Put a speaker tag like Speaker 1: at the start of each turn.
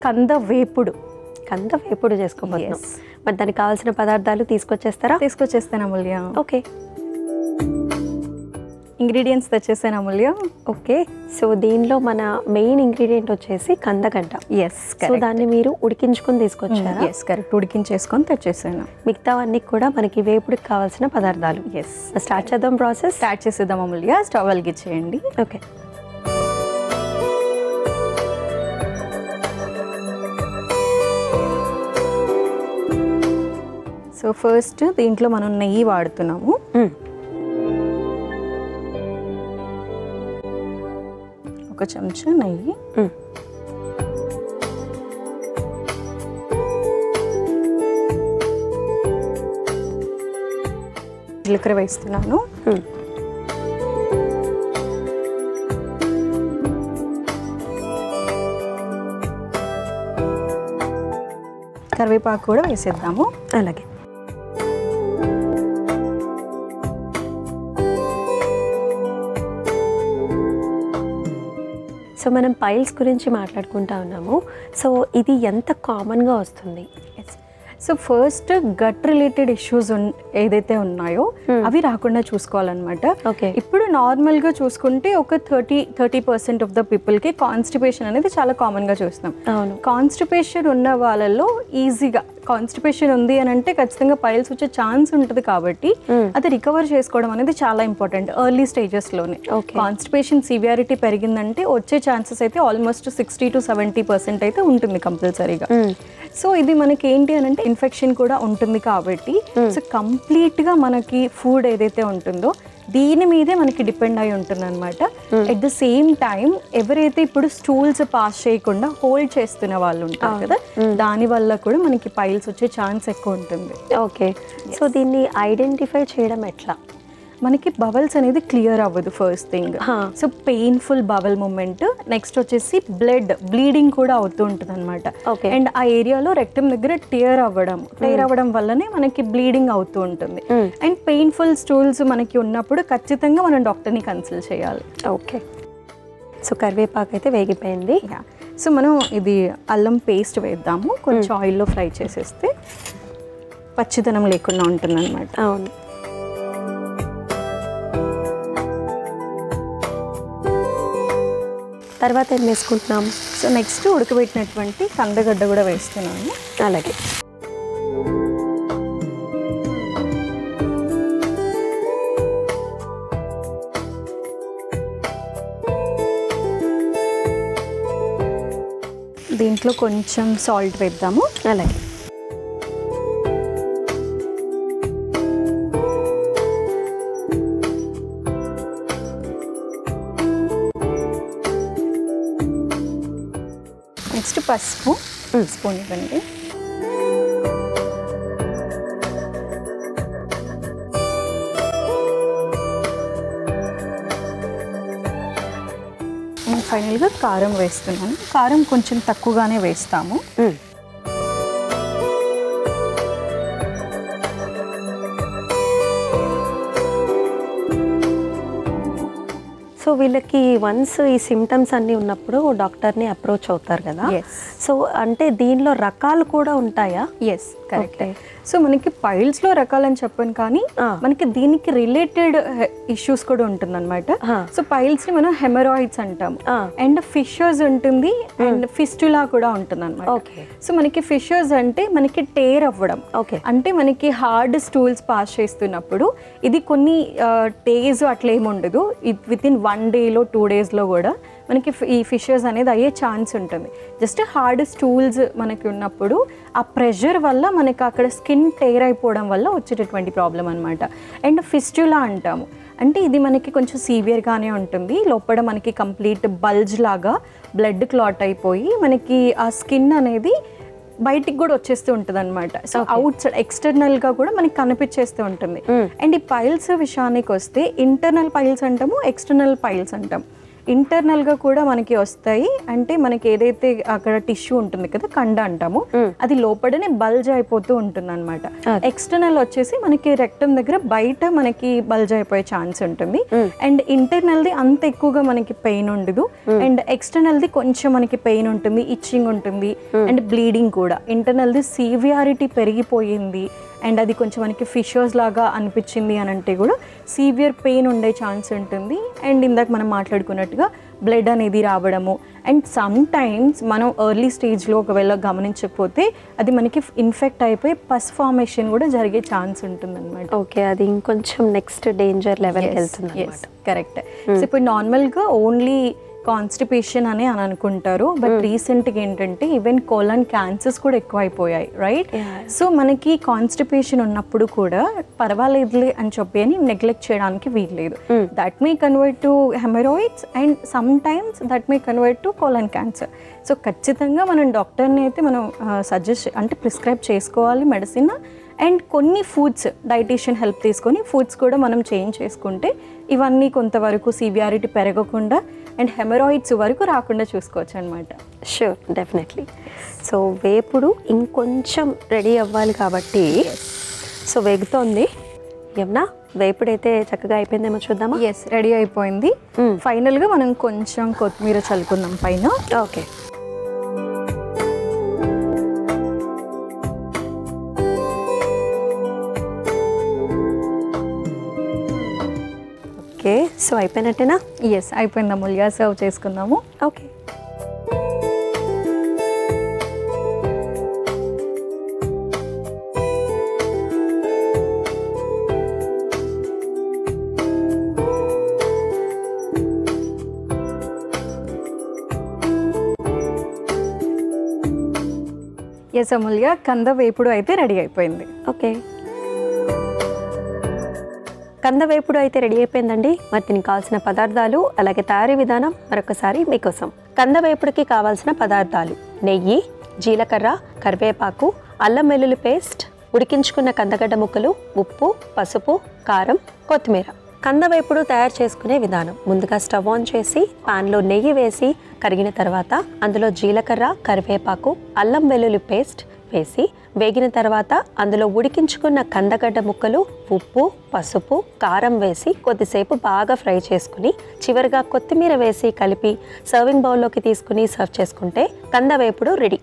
Speaker 1: కంద వేపుడు
Speaker 2: చేసుకోబోతున్నాం. మరి దానికి కావాల్సిన పదార్థాలు తీసుకొచ్చేస్తారా?
Speaker 1: తీసుకొచ్చేస్తాను అమూల్య.
Speaker 2: ఓకే,
Speaker 1: ఇంగ్రీడియంట్స్ తెచ్చేసాను అమూల్య.
Speaker 2: ఓకే. సో దీనిలో మన మెయిన్ ఇంగ్రీడియంట్ వచ్చేసి కందగడ్డ.
Speaker 1: ఎస్.
Speaker 2: సో దాన్ని మీరు ఉడికించుకొని తీసుకొచ్చారా?
Speaker 1: Yes, correct. ఉడికించేసుకొని తెచ్చేసాను.
Speaker 2: మిగతావన్నీ కూడా మనకి వేపుడికి కావాల్సిన పదార్థాలు.
Speaker 1: ఎస్.
Speaker 2: స్టార్ట్ చేద్దాం ప్రాసెస్.
Speaker 1: స్టార్ట్ చేసేద్దాం అమూల్య. స్టవ్ వెలిగించేయండి.
Speaker 2: ఓకే.
Speaker 1: సో ఫస్ట్ దీంట్లో మనం నెయ్యి వాడుతున్నాము. ఒక చెంచా నెయ్యి, జీలకర్ర వేస్తున్నాను. కరివేపాకు కూడా వేసేద్దాము.
Speaker 2: అలాగే. సో మనం పైల్స్ గురించి మాట్లాడుకుంటా ఉన్నాము. సో ఇది ఎంత కామన్గా వస్తుంది?
Speaker 1: So first gut related issues ఏదైతే ఉన్నాయో అవి రాకుండా చూసుకోవాలన్నమాట.
Speaker 2: ఓకే.
Speaker 1: ఇప్పుడు నార్మల్గా చూసుకుంటే ఒక 30% ఆఫ్ ద పీపుల్కి కాన్స్టిపేషన్ అనేది చాలా కామన్గా చూస్తున్నాం.
Speaker 2: అవును.
Speaker 1: కాన్స్టిపేషన్ ఉన్న వాళ్ళలో ఈజీగా కాన్స్టిపేషన్ ఉంది అని అంటే ఖచ్చితంగా పైల్స్ వచ్చే ఛాన్స్ ఉంటుంది కాబట్టి అది రికవర్ చేసుకోవడం అనేది చాలా ఇంపార్టెంట్ ఎర్లీ స్టేజెస్లోనే. కాన్స్టిపేషన్ సివియారిటీ పెరిగిందంటే వచ్చే ఛాన్సెస్ అయితే ఆల్మోస్ట్ 60 to 70% అయితే ఉంటుంది కంపల్సరీగా. సో ఇది మనకి ఏంటి అని అంటే ఇన్ఫెక్షన్ కూడా ఉంటుంది కాబట్టి సో కంప్లీట్గా మనకి ఫుడ్ ఏదైతే ఉంటుందో దీని మీదే మనకి డిపెండ్ అయి ఉంటుంది అనమాట. ఎట్ ద సేమ్ టైం ఎవరైతే ఇప్పుడు స్టూల్స్ పాస్ చేయకుండా హోల్డ్ చేస్తున్న వాళ్ళు ఉంటారు కదా, దాని వల్ల కూడా మనకి పైల్స్ వచ్చే ఛాన్స్ ఎక్కువ ఉంటుంది.
Speaker 2: ఓకే. సో దీన్ని ఐడెంటిఫై చేయడం ఎట్లా?
Speaker 1: మనకి బబల్స్ అనేది క్లియర్ అవ్వదు first thing. So painful bubble moment, next వచ్చేసి బ్లీడింగ్ కూడా అవుతూ ఉంటుంది అనమాట. అండ్ ఆ ఏరియాలో రెక్టమ్ దగ్గర టేర్ అవ్వడం వల్లనే మనకి బ్లీడింగ్ అవుతూ ఉంటుంది. అండ్ పెయిన్ఫుల్ స్టూల్స్ మనకి ఉన్నప్పుడు ఖచ్చితంగా మనం డాక్టర్ని కన్సల్ట్ చేయాలి.
Speaker 2: ఓకే. సో కరివేపాకు అయితే వేగిపోయింది.
Speaker 1: సో మనం ఇది అల్లం పేస్ట్ వేద్దాము. కొంచెం ఆయిల్లో ఫ్రై చేసేస్తే పచ్చిదనం లేకుండా ఉంటుంది అనమాట.
Speaker 2: అవును. తర్వాత ఏం వేసుకుంటున్నాం?
Speaker 1: సో నెక్స్ట్ ఉడకబెట్టినటువంటి కందగడ్డ కూడా వేస్తున్నాను.
Speaker 2: అలాగే.
Speaker 1: దీంట్లో కొంచెం సాల్ట్ వేద్దాము.
Speaker 2: అలాగే.
Speaker 1: నెక్స్ట్ పసుపు స్పూన్ ఇవ్వండి. అండ్ ఫైనల్గా కారం వేస్తున్నాను. కారం కొంచెం తక్కువగానే వేస్తాము.
Speaker 2: సో వీళ్ళకి వన్స్ ఈ సిమ్టమ్స్ అన్నీ ఉన్నప్పుడు డాక్టర్ని అప్రోచ్ అవుతారు కదా. సో అంటే దీనిలో రకాలు కూడా ఉంటాయా?
Speaker 1: Yes, correct. సో మనకి పైల్స్లో రకాలని చెప్పాను కానీ మనకి దీనికి రిలేటెడ్ ఇష్యూస్ కూడా ఉంటుంది అనమాట. సో పైల్స్ని మనం హెమరాయిడ్స్ అంటాము. అండ్ ఫిషర్స్ ఉంటుంది అండ్ ఫిస్టులా కూడా ఉంటుంది అనమాట. సో మనకి ఫిషర్స్ అంటే మనకి టేర్ అవ్వడం. అంటే మనకి హార్డ్ స్టూల్స్ పాస్ చేస్తున్నప్పుడు ఇది కొన్ని డేస్ అట్లా ఏమి ఉండదు, విత్ ఇన్ 1 డేలో 2 డేస్లో కూడా మనకి ఈ ఫిషర్స్ అనేది అయ్యే ఛాన్స్ ఉంటుంది. జస్ట్ హార్డ్ స్టూల్స్ మనకి ఉన్నప్పుడు ఆ ప్రెషర్ వల్ల మనకి అక్కడ స్కిన్ టేర్ అయిపోవడం వల్ల వచ్చేటటువంటి ప్రాబ్లం అనమాట. అండ్ ఫిస్టులా అంటాము. అంటే ఇది మనకి కొంచెం సీవియర్గానే ఉంటుంది. లోపల మనకి కంప్లీట్ బల్జ్ లాగా బ్లడ్ క్లాట్ అయిపోయి మనకి ఆ స్కిన్ అనేది బయటికి కూడా వచ్చేస్తూ ఉంటుంది అనమాట. సో అవుట్ సైడ్ ఎక్స్టర్నల్గా కూడా మనకి కనిపించేస్తూ ఉంటుంది. అండ్ ఈ పైల్స్ విషయానికి వస్తే ఇంటర్నల్ పైల్స్ అంటాము, ఎక్స్టర్నల్ పైల్స్ అంటాం. ఇంటర్నల్గా కూడా మనకి వస్తాయి. అంటే మనకి ఏదైతే అక్కడ టిష్యూ ఉంటుంది కదా, కండ అంటాము, అది లోపలనే బల్జ్ అయిపోతూ ఉంటుంది అనమాట. ఎక్స్టర్నల్ వచ్చేసి మనకి రెక్టమ్ దగ్గర బయట మనకి బల్జ్ అయిపోయే ఛాన్స్ ఉంటుంది. అండ్ ఇంటర్నల్ది అంత ఎక్కువగా మనకి పెయిన్ ఉండదు. అండ్ ఎక్స్టర్నల్ది కొంచెం మనకి పెయిన్ ఉంటుంది, ఇచ్చింగ్ ఉంటుంది, అండ్ బ్లీడింగ్ కూడా. ఇంటర్నల్ది సివియారిటీ పెరిగిపోయింది అండ్ అది కొంచెం మనకి ఫిషర్స్ లాగా అనిపించింది అని అంటే కూడా సివియర్ పెయిన్ ఉండే ఛాన్స్ ఉంటుంది. అండ్ ఇందాక మనం మాట్లాడుకున్నట్టుగా బ్లడ్ అనేది రావడము. అండ్ సమ్ టైమ్స్ మనం ఎర్లీ స్టేజ్లో ఒకవేళ గమనించకపోతే అది మనకి ఇన్ఫెక్ట్ అయిపోయి పస్ ఫార్మేషన్ కూడా జరిగే ఛాన్స్ ఉంటుంది అనమాట.
Speaker 2: ఓకే, అది ఇంకొంచెం నెక్స్ట్ డేంజర్ లెవెల్కి వెళ్తుంది.
Speaker 1: కరెక్ట్. సో ఇప్పుడు నార్మల్గా ఓన్లీ కాన్స్టిపేషన్ అని అనుకుంటారు, బట్ రీసెంట్గా ఏంటంటే ఈవెన్ కోలన్ క్యాన్సర్స్ కూడా ఎక్కువ అయిపోయాయి, రైట్? సో మనకి కాన్స్టిపేషన్ ఉన్నప్పుడు కూడా పర్వాలేదులే అని చెప్పి అని నెగ్లెక్ట్ చేయడానికి వీల్లేదు. That may convert to haemorrhoids and sometimes that may convert to colon cancer. So ఖచ్చితంగా మనం డాక్టర్ని అయితే మనం సజెస్ట్ అంటే ప్రిస్క్రైబ్ చేసుకోవాలి మెడిసిన్. అండ్ కొన్ని ఫుడ్స్ డైటీషియన్ హెల్ప్ తీసుకొని ఫుడ్స్ కూడా మనం చేంజ్ చేసుకుంటే ఇవన్నీ కొంతవరకు సివియారిటీ పెరగకుండా అండ్ హెమరాయిడ్స్ వరకు రాకుండా చూసుకోవచ్చు అనమాట.
Speaker 2: Sure, definitely. సో వేపుడు ఇంకొంచెం రెడీ అవ్వాలి కాబట్టి సో వేగుతోంది. యమునా, వేపుడు అయితే చక్కగా అయిపోయిందేమో చూద్దామా?
Speaker 1: ఎస్, రెడీ అయిపోయింది. ఫైనల్గా మనం కొంచెం కొత్తిమీర చల్లుకుందాం పైన.
Speaker 2: ఓకే. ఓకే, సో అయిపోయినట్టేనా?
Speaker 1: ఎస్, అయిపోయింది అమూల్య. సర్వ్ చేసుకుందాము.
Speaker 2: ఓకే.
Speaker 1: ఎస్ అమూల్య, కంద వేపుడు అయితే రెడీ అయిపోయింది.
Speaker 2: ఓకే, కంద వేపుడు అయితే రెడీ అయిపోయిందండి. మరి దీనికి కావాల్సిన పదార్థాలు అలాగే తయారీ విధానం మరొకసారి మీకోసం. కంద వేపుడుకి కావాల్సిన పదార్థాలు: నెయ్యి, జీలకర్ర, కరివేపాకు, అల్లం వెల్లుల్లి పేస్ట్, ఉడికించుకున్న కందగడ్డ ముక్కలు, ఉప్పు, పసుపు, కారం, కొత్తిమీర. కంద వేపుడు తయారు చేసుకునే విధానం: ముందుగా స్టవ్ ఆన్ చేసి పాన్లో నెయ్యి వేసి కరిగిన తర్వాత అందులో జీలకర్ర, కరివేపాకు, అల్లం వెల్లుల్లి పేస్ట్ వేసి వేగిన తర్వాత అందులో ఉడికించుకున్న కందగడ్డ ముక్కలు, ఉప్పు, పసుపు, కారం వేసి కొద్దిసేపు బాగా ఫ్రై చేసుకుని చివరిగా కొత్తిమీర వేసి కలిపి సర్వింగ్ బౌల్లోకి తీసుకుని సర్వ్ చేసుకుంటే కంద వేపుడు రెడీ.